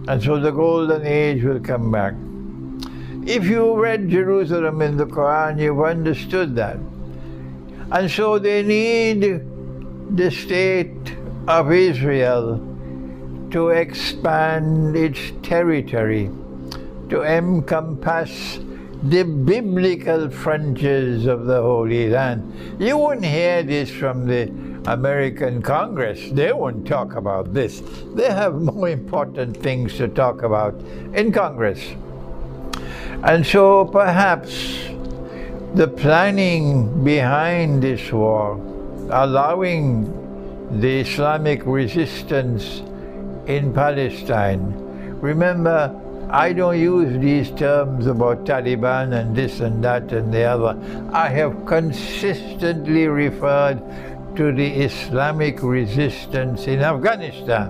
And so the golden age will come back. If you read Jerusalem in the Quran, you've understood that. And so they need the state of Israel to expand its territory, to encompass the biblical frontiers of the Holy Land. You wouldn't hear this from the American Congress. They won't talk about this. They have more important things to talk about in Congress. And so perhaps the planning behind this war, allowing the Islamic resistance in Palestine. Remember, I don't use these terms about Taliban and this and that and the other. I have consistently referred to the Islamic resistance in Afghanistan.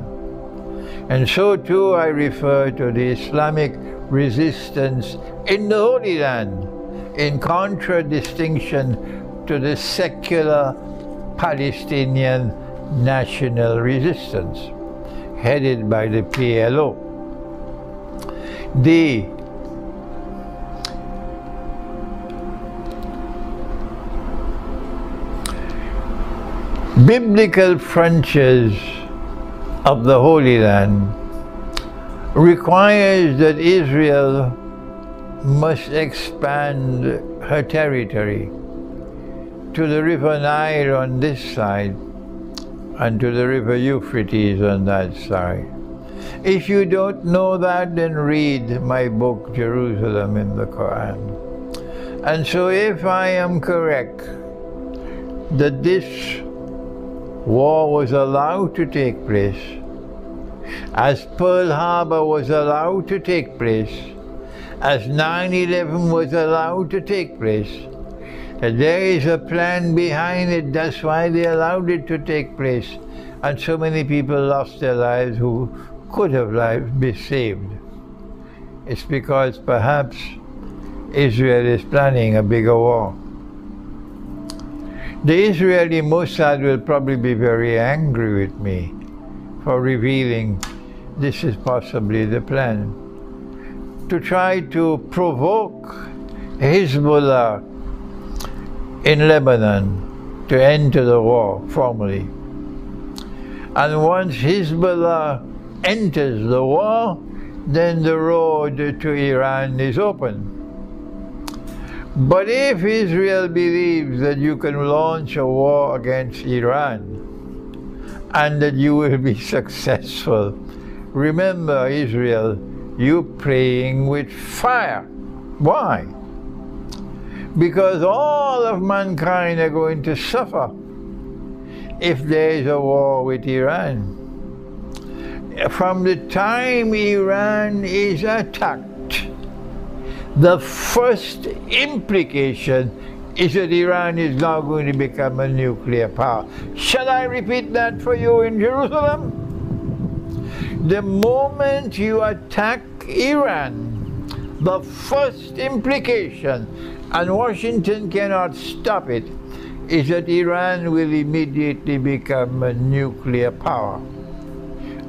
And so too I refer to the Islamic resistance in the Holy Land, in contradistinction to the secular Palestinian national resistance, headed by the PLO. The biblical frontiers of the Holy Land requires that Israel must expand her territory to the river Nile on this side and to the river Euphrates on that side. If you don't know that, then read my book, Jerusalem in the Quran. And so if I am correct that this war was allowed to take place, as Pearl Harbor was allowed to take place, as 9/11 was allowed to take place, that there is a plan behind it. That's why they allowed it to take place. And so many people lost their lives who could have been saved. It's because perhaps Israel is planning a bigger war. The Israeli Mossad will probably be very angry with me for revealing this is possibly the plan, to try to provoke Hezbollah in Lebanon to enter the war formally. And once Hezbollah enters the war, then the road to Iran is open. But if Israel believes that you can launch a war against Iran and that you will be successful, remember, Israel, you're playing with fire. Why? Because all of mankind are going to suffer if there is a war with Iran. From the time Iran is attacked, the first implication is that Iran is now going to become a nuclear power. Shall I repeat that for you in Jerusalem? The moment you attack Iran, the first implication, and Washington cannot stop it, is that Iran will immediately become a nuclear power,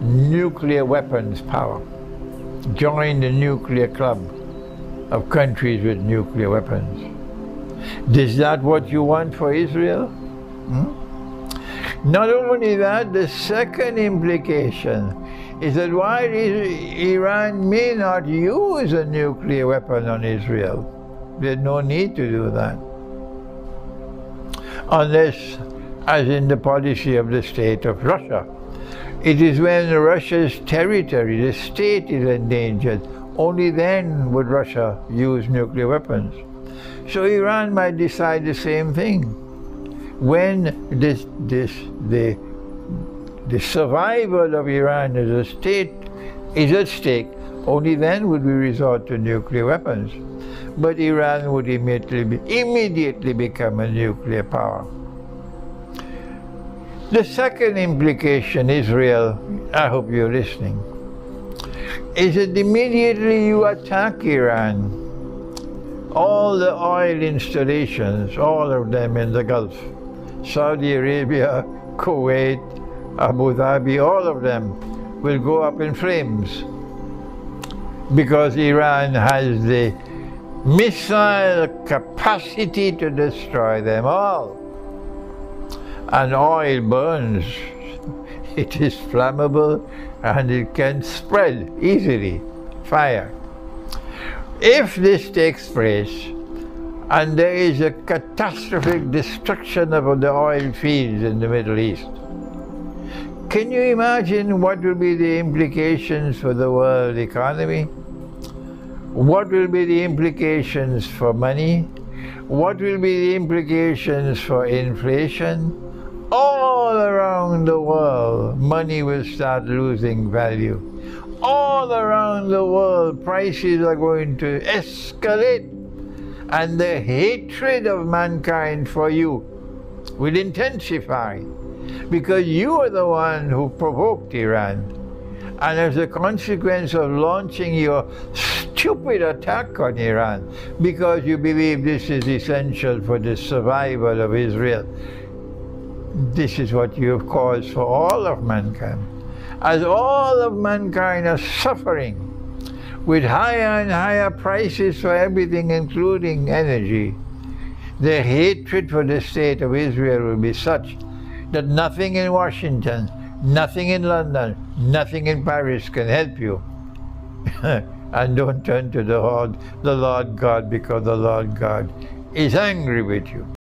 nuclear weapons power. Join the nuclear club of countries with nuclear weapons. Is that what you want for Israel? Not only that, the second implication is that while Iran may not use a nuclear weapon on Israel, there's no need to do that. Unless, as in the policy of the state of Russia, it is when Russia's territory, the state, is endangered, only then would Russia use nuclear weapons. So Iran might decide the same thing. When the survival of Iran as a state is at stake, only then would we resort to nuclear weapons. But Iran would immediately become a nuclear power. The second implication, Israel, I hope you're listening, is that immediately you attack Iran, all the oil installations, all of them in the Gulf, Saudi Arabia, Kuwait, Abu Dhabi, all of them will go up in flames. because Iran has the missile capacity to destroy them all. And oil burns. It is flammable and it can spread easily. Fire. If this takes place and there is a catastrophic destruction of the oil fields in the Middle East, can you imagine what will be the implications for the world economy? What will be the implications for money? What will be the implications for inflation? All around the world, money will start losing value. All around the world, prices are going to escalate, and the hatred of mankind for you will intensify, because you are the one who provoked Iran. And as a consequence of launching your stupid attack on Iran, because you believe this is essential for the survival of Israel, this is what you have caused for all of mankind. As all of mankind are suffering with higher and higher prices for everything, including energy, the hatred for the state of Israel will be such that nothing in Washington, nothing in London, nothing in Paris can help you. And don't turn to the Lord God, because the Lord God is angry with you.